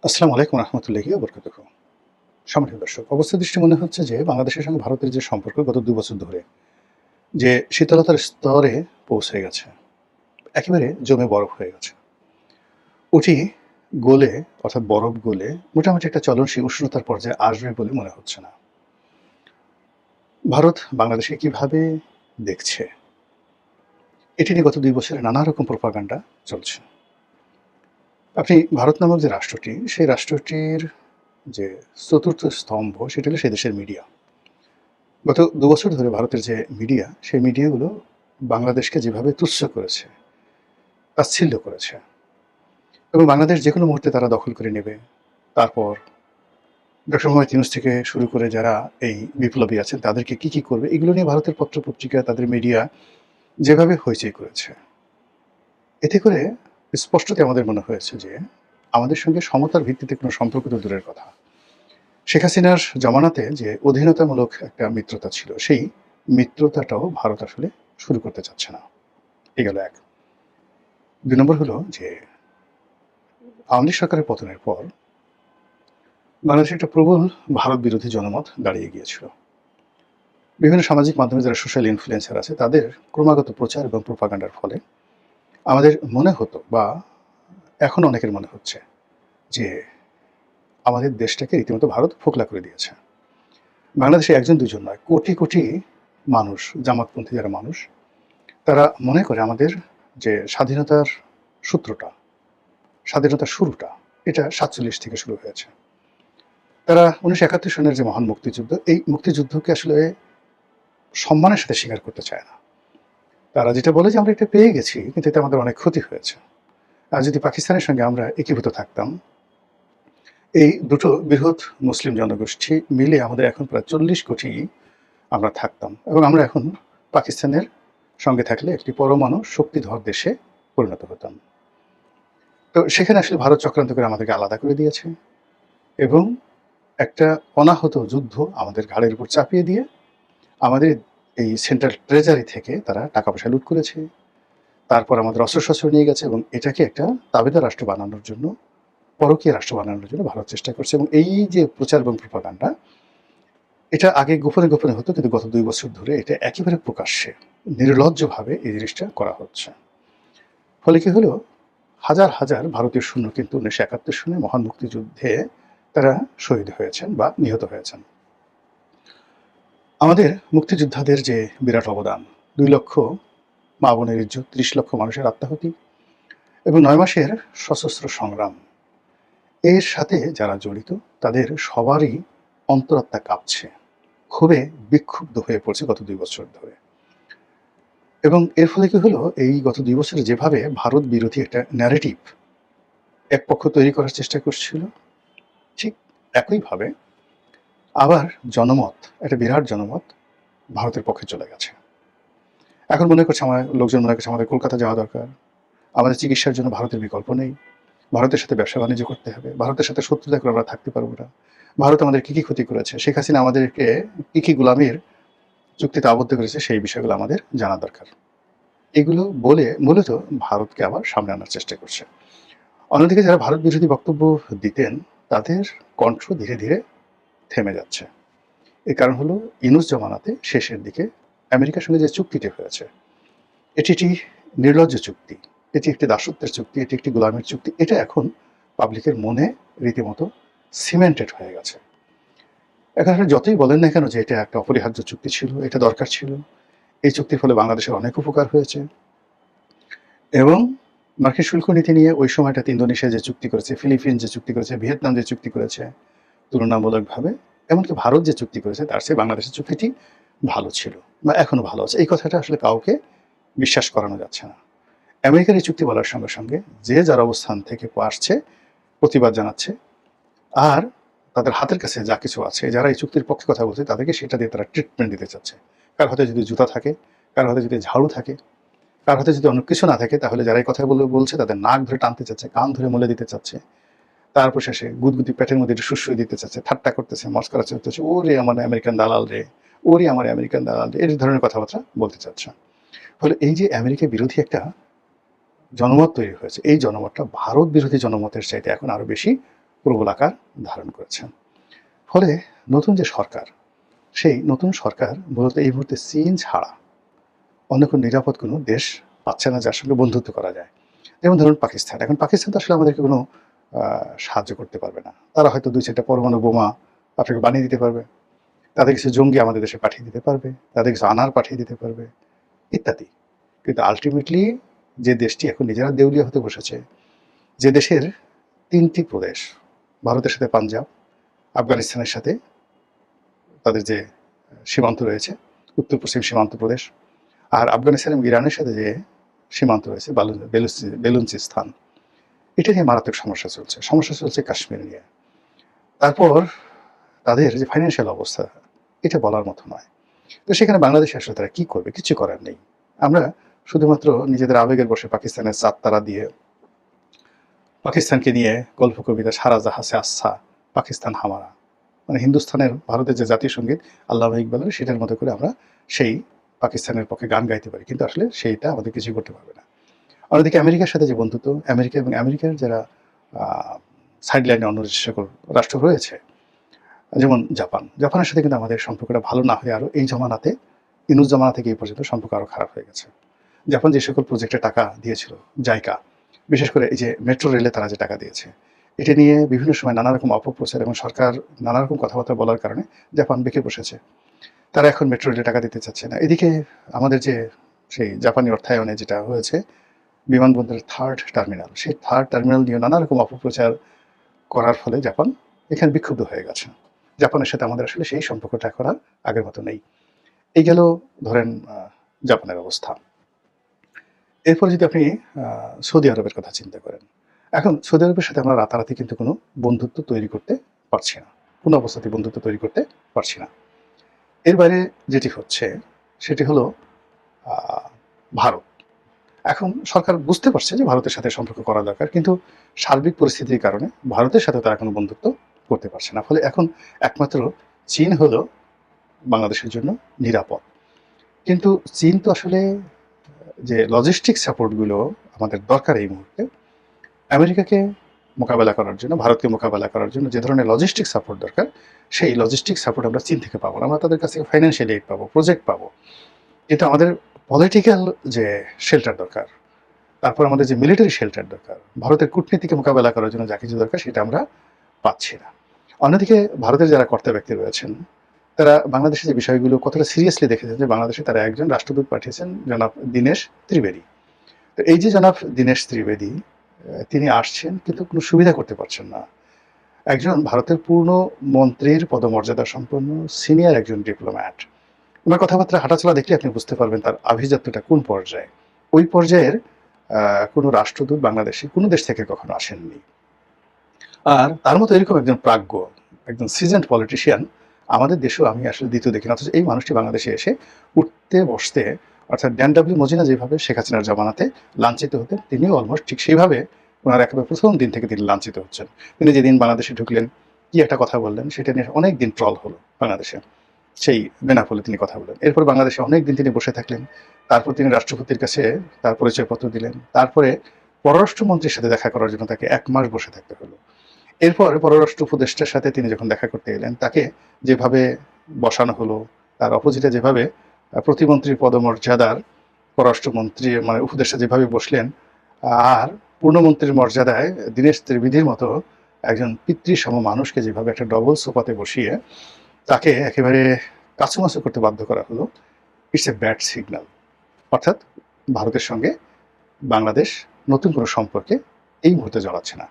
আসসালামু আলাইকুম রহমতুল্লাহি বরকাতুহু। সম্মানিত দর্শক, অবস্থা দৃষ্টি মনে হচ্ছে যে বাংলাদেশের সঙ্গে ভারতের যে সম্পর্ক গত ২ বছর ধরে যে শীতলতার স্তরে পৌঁছে গেছে, একেবারে জমে বরফ হয়ে গেছে। ওটি গলে অর্থাৎ বরফ গলে মোটামুটি একটা চলনসই উষ্ণতার পর্যায়ে আসবে বলে মনে হচ্ছে না। ভারত বাংলাদেশকে কিভাবে দেখছে, এটি নিয়ে গত ২ বছরে নানা রকম প্রোপাগান্ডা চলছে। আপনি ভারত নামক যে রাষ্ট্রটি, সেই রাষ্ট্রটির যে চতুর্থ স্তম্ভ সেটি হলো সে দেশের মিডিয়া। গত ২ বছর ধরে ভারতের যে মিডিয়া, সেই মিডিয়াগুলো বাংলাদেশকে যেভাবে তুচ্ছ করেছে, তাচ্ছিল্য করেছে এবং বাংলাদেশ যেকোনো মুহূর্তে তারা দখল করে নেবে। তারপর ডক্টর মোহাম্মদ ইউনূস থেকে শুরু করে যারা এই বিপ্লবী আছেন তাদেরকে কি করবে, এগুলো নিয়ে ভারতের পত্র-পত্রিকা, তাদের মিডিয়া যেভাবে হইচই করেছে, এতে করে স্পষ্টতই আমাদের মনে হয়েছে যে আমাদের সঙ্গে সমতার ভিত্তিতে কোনো সম্পর্ক তো দূরের কথা। শেখ হাসিনার জমানাতে যে অধীনতামূলক একটা মিত্রতা ছিল, সেই মিত্রতাটাও ভারত আসলে শুরু করতে চাচ্ছে না। এই গেল ১। ২ নম্বর হলো যে আওয়ামী লীগ সরকারের পতনের পর বাংলাদেশে একটা প্রবল ভারত বিরোধী জনমত দাঁড়িয়ে গিয়েছিল। বিভিন্ন সামাজিক মাধ্যমে যারা সোশ্যাল ইনফ্লুয়েন্সার আছে তাদের ক্রমাগত প্রচার এবং প্রোপাগান্ডার ফলে আমাদের মনে হতো বা এখন অনেকের মনে হচ্ছে যে আমাদের দেশটাকে রীতিমতো ভারত ফোকলা করে দিয়েছে। বাংলাদেশে ১ জন ২ জন নয়, কোটি কোটি মানুষ, জামাতপন্থী যারা মানুষ, তারা মনে করে আমাদের যে স্বাধীনতার সূত্রটা, স্বাধীনতার শুরুটা, এটা ৪৭ থেকে শুরু হয়েছে। তারা ১৯৭১ সনের যে মহান মুক্তিযুদ্ধ, এই মুক্তিযুদ্ধকে আসলে সম্মানের সাথে স্বীকার করতে চায় না। তারা যেটা বলে যে আমরা এটা পেয়ে গেছি, কিন্তু এতে আমাদের অনেক ক্ষতি হয়েছে। আর যদি পাকিস্তানের সঙ্গে আমরা একীভূত থাকতাম, এই দুটো বৃহৎ মুসলিম জনগোষ্ঠী মিলে আমাদের এখন প্রায় ৪০ কোটি আমরা থাকতাম এবং আমরা এখন পাকিস্তানের সঙ্গে থাকলে একটি পরমাণু শক্তিধর দেশে পরিণত হতাম। তো সেখানে আসলে ভারত চক্রান্ত করে আমাদেরকে আলাদা করে দিয়েছে এবং একটা অনাহত যুদ্ধ আমাদের ঘাড়ের উপর চাপিয়ে দিয়ে আমাদের এই সেন্ট্রাল ট্রেজারি থেকে তারা টাকা পয়সা লুট করেছে। তারপর আমাদের অস্ত্রশস্ত্র নিয়ে গেছে এবং এটাকে একটা তাবেদার রাষ্ট্র বানানোর জন্য, পরকীয় রাষ্ট্র বানানোর জন্য ভারত চেষ্টা করছে এবং এই যে প্রচার এবং প্রোপাগান্ডা, এটা আগে গোপনে গোপনে হতো, কিন্তু গত ২ বছর ধরে এটা একেবারে প্রকাশ্যে নির্লজ্জভাবে এই জিনিসটা করা হচ্ছে। ফলে কি হলো, হাজার হাজার ভারতীয় সৈন্য কিন্তু ১৯৭১ সনে মহান মুক্তিযুদ্ধে তারা শহীদ হয়েছেন বা নিহত হয়েছেন। আমাদের মুক্তিযোদ্ধাদের যে বিরাট অবদান, ২ লক্ষ মা বোনের ইজ্জত, ৩০ লক্ষ মানুষের আত্মাহুতি এবং ৯ মাসের সশস্ত্র সংগ্রাম, এর সাথে যারা জড়িত তাদের সবারই অন্তরাত্মা কাঁপছে, ক্ষোভে বিক্ষুব্ধ হয়ে পড়ছে গত ২ বছর ধরে। এবং এর ফলে কি হলো, এই গত ২ বছরে যেভাবে ভারত বিরোধী একটা ন্যারেটিভ এক পক্ষ তৈরি করার চেষ্টা করছিল, ঠিক একইভাবে আবার জনমত, একটা বিরাট জনমত ভারতের পক্ষে চলে গেছে। এখন মনে করছে লোকজন মনে করছে আমাদের কলকাতা যাওয়া দরকার। আমাদের চিকিৎসার জন্য ভারতের বিকল্প নেই। ভারতের সাথে ব্যবসা-বাণিজ্য করতে হবে। ভারতের সাথে শত্রুতা করে আমরা থাকতে পারব না। ভারত আমাদের কি ক্ষতি করেছে? শেখ হাসিনা আমাদেরকে কি গোলামির চুক্তিতে আবদ্ধ করেছে, সেই বিষয়গুলো আমাদের জানা দরকার। এগুলো বলে মূলত ভারতকে আবার সামনে আনার চেষ্টা করছে। অন্যদিকে যারা ভারত বিরোধী বক্তব্য দিতেন, তাদের কণ্ঠ ধীরে ধীরে থেমে যাচ্ছে। এর কারণ হলো, ইউনূস জমানাতে শেষের দিকে আমেরিকার সঙ্গে যে চুক্তিটি হয়েছে, এটি একটি নির্লজ্জ চুক্তি, এটি একটি দাসত্বের চুক্তি, এটি একটি গোলামের চুক্তি। এটা এখন পাবলিকের মনে রীতিমতো সিমেন্টেড হয়ে গেছে। এখন আপনি যতই বলেন না কেন যে এটা একটা অপরিহার্য চুক্তি ছিল, এটা দরকার ছিল, এই চুক্তির ফলে বাংলাদেশের অনেক উপকার হয়েছে এবং মার্কিন শুল্ক নীতি নিয়ে ওই সময়টাতে ইন্দোনেশিয়া যে চুক্তি করেছে, ফিলিপিন যে চুক্তি করেছে, ভিয়েতনাম যে চুক্তি করেছে, তুলনামূলকভাবে এমনকি ভারত যে চুক্তি করেছে তার চেয়ে বাংলাদেশের চুক্তিটি ভালো ছিল বা এখনো ভালো আছে। এই কথাটা আসলে কাউকে বিশ্বাস করানো যাচ্ছে না। আমেরিকার এই চুক্তি বলার সঙ্গে সঙ্গে যে যার অবস্থান থেকে আসছে, প্রতিবাদ জানাচ্ছে, আর তাদের হাতের কাছে যা কিছু আছে, যারা এই চুক্তির পক্ষে কথা বলছে তাদেরকে সেটা দিয়ে তারা ট্রিটমেন্ট দিতে চাচ্ছে। কার হাতে যদি জুতা থাকে, কার হাতে যদি ঝাড়ু থাকে, কার হাতে যদি অন্য কিছু না থাকে, তাহলে যারা এই কথা বলছে তাদের নাক ধরে টানতে চাচ্ছে, কান ধরে মলে দিতে চাচ্ছে, তারপর শেষে গুদগুদি পেটের মধ্যে একটু সুসুই দিতে চাচ্ছে, ঠাট্টা করতেছে, মস্করা করতেছে, ওরে আমার আমেরিকান দালাল রে, ওরে আমার আমেরিকান দালাল রে, এই ধরনের কথাবার্তা বলতে চাচ্ছে। ফলে এই যে আমেরিকা বিরোধী একটা জনমত তৈরি হয়েছে, এই জনমতটা ভারত বিরোধী জনমতের চাইতে এখন আরো বেশি প্রবল আকার ধারণ করেছে। ফলে নতুন যে সরকার, সেই নতুন সরকার মূলত এই মুহূর্তে চীন ছাড়া অন্য কোনো নিরাপদ কোনো দেশ পাচ্ছে না যার সঙ্গে বন্ধুত্ব করা যায়। যেমন ধরুন পাকিস্তান। এখন পাকিস্তান তো আসলে আমাদেরকে কোনো সাহায্য করতে পারবে না। তারা হয়তো ২-৪টা পরমাণু বোমা আপনাকে বানিয়ে দিতে পারবে। তাদের কিছু জঙ্গি আমাদের দেশে পাঠিয়ে দিতে পারবে। তাদের কিছু আনার পাঠিয়ে দিতে পারবে ইত্যাদি। কিন্তু আল্টিমেটলি যে দেশটি এখন নিজেরা দেউলিয়া হতে বসেছে, যে দেশের ৩টি প্রদেশ, ভারতের সাথে পাঞ্জাব, আফগানিস্তানের সাথে তাদের যে সীমান্ত রয়েছে, উত্তর-পশ্চিম সীমান্ত প্রদেশ, আর আফগানিস্তান এবং ইরানের সাথে যে সীমান্ত রয়েছে বেলুচিস্তান, এটা নিয়ে মারাত্মক সমস্যা চলছে। সমস্যা চলছে কাশ্মীর নিয়ে। তারপর তাদের যে ফাইন্যান্সিয়াল অবস্থা, এটা বলার মতো নয়। তো সেখানে বাংলাদেশে আসলে তারা কী করবে? কিচ্ছু করার নেই। আমরা শুধুমাত্র নিজেদের আবেগের বশে পাকিস্তানের চাঁদতারা দিয়ে, পাকিস্তানকে নিয়ে গল্প কবিতা সারা জাহাসে আচ্ছা, পাকিস্তান হামারা, মানে হিন্দুস্তানের ভারতের যে জাতীয় সঙ্গীত আল্লামা ইকবালের, সেটার মতো করে আমরা সেই পাকিস্তানের পক্ষে গান গাইতে পারি, কিন্তু আসলে সেইটা আমাদের কিছুই করতে পারবে না। অন্যদিকে আমেরিকার সাথে যে বন্ধুত্ব, আমেরিকা এবং আমেরিকার যারা সাইডলাইনে অন্য যে সকল রাষ্ট্র রয়েছে, যেমন জাপানের সাথে কিন্তু আমাদের সম্পর্কটা ভালো না হয়ে আরও এই জমানাতে, ইনুস জমানা থেকে এই পর্যন্ত সম্পর্ক আরও খারাপ হয়ে গেছে। জাপান যে সকল প্রজেক্টে টাকা দিয়েছিল, জাইকা, বিশেষ করে এই যে মেট্রো রেলে তারা যে টাকা দিয়েছে, এটা নিয়ে বিভিন্ন সময় নানা রকম অপপ্রচার এবং সরকার নানা রকম কথাবার্তা বলার কারণে জাপান বেঁকে বসেছে। তারা এখন মেট্রো রেলে টাকা দিতে চাচ্ছে না। এদিকে আমাদের যে সেই জাপানি অর্থায়নে যেটা হয়েছে বিমানবন্দরের 3rd টার্মিনাল, সেই 3rd টার্মিনাল নিয়ে নানা রকম অপপ্রচার করার ফলে জাপান এখানে বিক্ষুব্ধ হয়ে গেছে। জাপানের সাথে আমাদের আসলে সেই সম্পর্কটা এখন আর আগের মতো নেই। এই গেল ধরেন জাপানের অবস্থা। এরপর যদি আপনি সৌদি আরবের কথা চিন্তা করেন, এখন সৌদি আরবের সাথে আমরা রাতারাতি কিন্তু কোনো বন্ধুত্ব তৈরি করতে পারছি না, কোনো অবস্থাতেই বন্ধুত্ব তৈরি করতে পারছি না। এর বাইরে যেটি হচ্ছে সেটি হলো ভারত। এখন সরকার বুঝতে পারছে যে ভারতের সাথে সম্পর্ক করা দরকার, কিন্তু সার্বিক পরিস্থিতির কারণে ভারতের সাথে তারা কোনো বন্ধুত্ব করতে পারছে না। ফলে এখন একমাত্র চীন হলো বাংলাদেশের জন্য নিরাপদ। কিন্তু চীন তো আসলে যে লজিস্টিক সাপোর্টগুলো আমাদের দরকার এই মুহূর্তে, আমেরিকাকে মোকাবেলা করার জন্য, ভারতকে মোকাবেলা করার জন্য যে ধরনের লজিস্টিক সাপোর্ট দরকার, সেই লজিস্টিক সাপোর্ট আমরা চীন থেকে পাবো না। আমরা তাদের কাছ থেকে ফাইন্যান্সিয়াল এইড পাবো, প্রজেক্ট পাবো, কিন্তু আমাদের পলিটিক্যাল যে শেল্টার দরকার, তারপর আমাদের যে মিলিটারি শেল্টার দরকার, ভারতের কূটনীতিকে মোকাবেলা করার জন্য যা কিছু দরকার, সেটা আমরা পাচ্ছি না। অন্যদিকে ভারতের যারা কর্তা ব্যক্তি রয়েছেন, তারা বাংলাদেশের যে বিষয়গুলো কতটা সিরিয়াসলি দেখেছেন, যে বাংলাদেশে তারা একজন রাষ্ট্রদূত পাঠিয়েছেন, জনাব দীনেশ ত্রিবেদী। তো এই যে জনাব দীনেশ ত্রিবেদী, তিনি আসছেন কিন্তু কোনো সুবিধা করতে পারছেন না। একজন ভারতের পূর্ণ মন্ত্রীর পদমর্যাদা সম্পন্ন সিনিয়র একজন ডিপ্লোম্যাট, ওনার কথাবার্তা হাঁটাচলা দেখলে আপনি বুঝতে পারবেন তার আভিজাত্যটা কোন পর্যায়ে। ওই পর্যায়ের কোনো রাষ্ট্রদূত বাংলাদেশে কোনো দেশ থেকে কখনো আসেননি। আর তার মতো এরকম একজন প্রাজ্ঞ, একজন সিজেন্ড পলিটিশিয়ান আমাদের দেশেও আমি আসলে দ্বিতীয় দেখি না। অথচ এই মানুষটি বাংলাদেশে এসে উঠতে বসতে, অর্থাৎ ড্যান ডাব্লিউ মজিনা যেভাবে শেখ হাসিনার জমানাতে লাঞ্ছিত হতেন, তিনিও অলমোস্ট ঠিক সেইভাবে ওনার একেবারে প্রথম দিন থেকে তিনি লাঞ্ছিত হচ্ছেন। তিনি যেদিন বাংলাদেশে ঢুকলেন, কি একটা কথা বললেন, সেটা নিয়ে অনেক দিন ট্রল হলো বাংলাদেশে, সেই বেনাপোলে তিনি কথা বললেন। এরপর বাংলাদেশে অনেক দিন তিনি বসে থাকলেন। তারপর তিনি রাষ্ট্রপতির কাছে তার পরিচয়পত্র দিলেন। তারপরে পররাষ্ট্রমন্ত্রীর সাথে দেখা করার জন্য তাকে 1 মাস বসে থাকতে হলো। এরপর পররাষ্ট্র উপদেষ্টার সাথে তিনি যখন দেখা করতে গেলেন, তাকে যেভাবে বসানো হলো, তার অপোজিটে যেভাবে প্রতিমন্ত্রীর পদমর্যাদার পররাষ্ট্রমন্ত্রী মানে উপদেষ্টা যেভাবে বসলেন, আর পূর্ণমন্ত্রীর মর্যাদায় দীনেশ ত্রিবেদীর মতো একজন পিতৃসম মানুষকে যেভাবে একটা ডবল সোফাতে বসিয়ে তাকে একেবারে কাছুমাছু করতে বাধ্য করা হলো, ইটস এ ব্যাড সিগন্যাল। অর্থাৎ ভারতের সঙ্গে বাংলাদেশ নতুন কোনো সম্পর্কে এই মুহূর্তে জড়াচ্ছে না।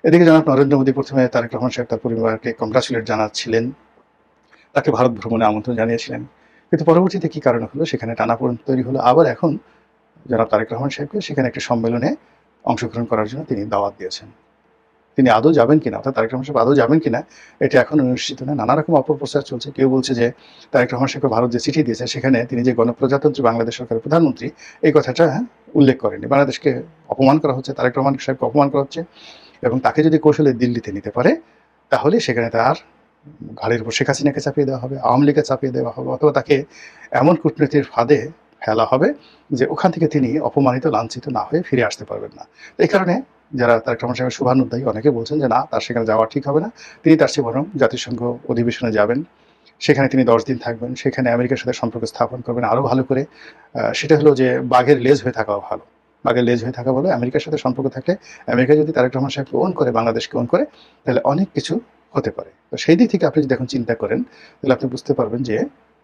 এদিকে জনাব নরেন্দ্র মোদী প্রথমে তারেক রহমান সাহেব তার পরিবারকে কংগ্রাচুলেট জানাচ্ছিলেন, তাকে ভারত ভ্রমণে আমন্ত্রণ জানিয়েছিলেন, কিন্তু পরবর্তীতে কী কারণে হলো, সেখানে টানাপোড়েন তৈরি হলো। আবার এখন জনাব তারেক রহমান সাহেবকে সেখানে একটি সম্মেলনে অংশগ্রহণ করার জন্য তিনি দাওয়াত দিয়েছেন। তিনি আদৌ যাবেন কিনা, অর্থাৎ তারেক রহমান সাহেব আদৌ যাবেন কিনা, এটা এখনও নিশ্চিত নয়। নানা রকম অপপ্রচার চলছে। কেউ বলছে যে তারেক রহমান সাহেবকে ভারত যে চিঠি দিয়েছে, সেখানে তিনি যে গণপ্রজাতন্ত্রী বাংলাদেশ সরকারের প্রধানমন্ত্রী, এই কথাটা উল্লেখ করেনি। বাংলাদেশকে অপমান করা হচ্ছে, তারেক রহমান সাহেবকে অপমান করা হচ্ছে, এবং তাকে যদি কৌশলে দিল্লিতে নিতে পারে, তাহলে সেখানে তার ঘাড়ের উপর শেখ হাসিনাকে চাপিয়ে দেওয়া হবে, আওয়ামী লীগকে চাপিয়ে দেওয়া হবে, অথবা তাকে এমন কূটনীতির ফাঁদে ফেলা হবে যে ওখান থেকে তিনি অপমানিত লাঞ্ছিত না হয়ে ফিরে আসতে পারবেন না। এই কারণে যারা তারেক রহমান সাহেবের শুভানুধ্যায়ী অনেকে বলছেন যে না, তার সেখানে যাওয়া ঠিক হবে না। তিনি তার চেয়ে বরং জাতিসংঘ অধিবেশনে যাবেন। সেখানে তিনি ১০ দিন থাকবেন। সেখানে আমেরিকার সাথে সম্পর্ক স্থাপন করবেন আরো ভালো করে। সেটা হলো যে বাঘের লেজ হয়ে থাকাও ভালো। বাঘের লেজ হয়ে থাকা বলে আমেরিকার সাথে সম্পর্ক থাকলে আমেরিকা যদি তারেক রহমান সাহেবকে ওন করে, বাংলাদেশকে ওন করে, তাহলে অনেক কিছু হতে পারে। তো সেই দিক থেকে আপনি যদি এখন চিন্তা করেন, তাহলে আপনি বুঝতে পারবেন যে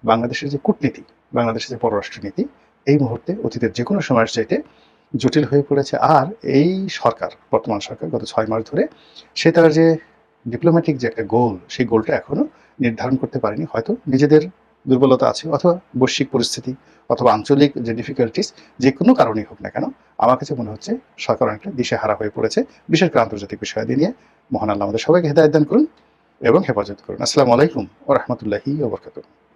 বাংলাদেশের যে কূটনীতি, বাংলাদেশের যে পররাষ্ট্রনীতি এই মুহূর্তে অতীতের যেকোনো সময়ের চাইতে জটিল হয়ে পড়েছে। আর এই সরকার, বর্তমান সরকার গত ৬ মাস ধরে সে তার যে ডিপ্লোম্যাটিক যে একটা গোল, সেই গোলটা এখনো নির্ধারণ করতে পারেনি। হয়তো নিজেদের দুর্বলতা আছে, অথবা বৈশ্বিক পরিস্থিতি, অথবা আঞ্চলিক যে ডিফিকাল্টিস, যেকোনো কারণেই হোক না কেন, আমার কাছে মনে হচ্ছে সরকার অনেকটা দিশেহারা হয়ে পড়েছে, বিশেষ করে আন্তর্জাতিক বিষয়াদি নিয়ে। মহান আল্লাহ আমাদের সবাইকে হেদায়েত দান করুন এবং হেফাজত করুন। আসসালামু আলাইকুম ওয়া রাহমাতুল্লাহি ওয়া বারাকাতুহু।